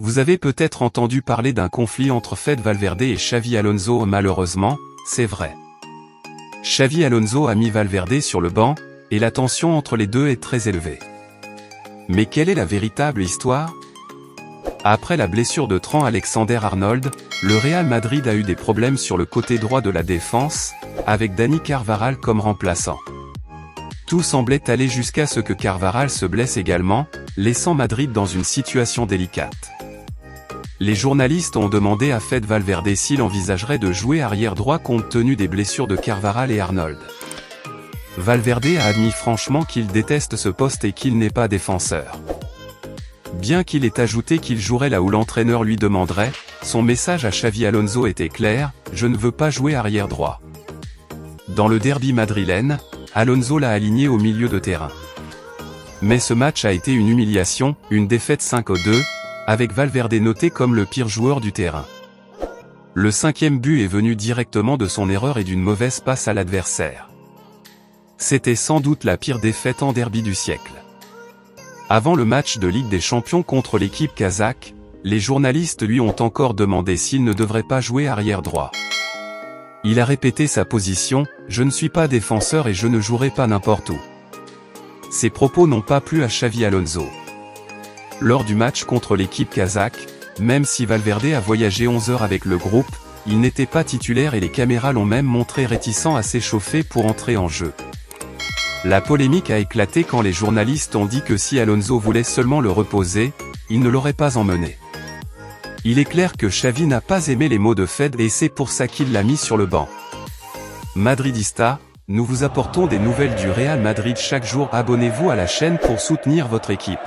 Vous avez peut-être entendu parler d'un conflit entre Fede Valverde et Xavi Alonso. Malheureusement, c'est vrai. Xavi Alonso a mis Valverde sur le banc, et la tension entre les deux est très élevée. Mais quelle est la véritable histoire? Après la blessure de Trent Alexander-Arnold, le Real Madrid a eu des problèmes sur le côté droit de la défense, avec Dani Carvajal comme remplaçant. Tout semblait aller jusqu'à ce que Carvajal se blesse également, laissant Madrid dans une situation délicate. Les journalistes ont demandé à Fede Valverde s'il envisagerait de jouer arrière droit compte tenu des blessures de Carvajal et Arnold. Valverde a admis franchement qu'il déteste ce poste et qu'il n'est pas défenseur. Bien qu'il ait ajouté qu'il jouerait là où l'entraîneur lui demanderait, son message à Xavi Alonso était clair: « Je ne veux pas jouer arrière droit ». Dans le derby madrilène, Alonso l'a aligné au milieu de terrain. Mais ce match a été une humiliation, une défaite 5-2, avec Valverde noté comme le pire joueur du terrain. Le 5e but est venu directement de son erreur et d'une mauvaise passe à l'adversaire. C'était sans doute la pire défaite en derby du siècle. Avant le match de Ligue des Champions contre l'équipe kazakh, les journalistes lui ont encore demandé s'il ne devrait pas jouer arrière droit. Il a répété sa position: « Je ne suis pas défenseur et je ne jouerai pas n'importe où ». Ces propos n'ont pas plu à Xavi Alonso. Lors du match contre l'équipe kazakh, même si Valverde a voyagé 11 heures avec le groupe, il n'était pas titulaire et les caméras l'ont même montré réticent à s'échauffer pour entrer en jeu. La polémique a éclaté quand les journalistes ont dit que si Alonso voulait seulement le reposer, il ne l'aurait pas emmené. Il est clair que Xavi n'a pas aimé les mots de Fede et c'est pour ça qu'il l'a mis sur le banc. Madridista, nous vous apportons des nouvelles du Real Madrid chaque jour. Abonnez-vous à la chaîne pour soutenir votre équipe.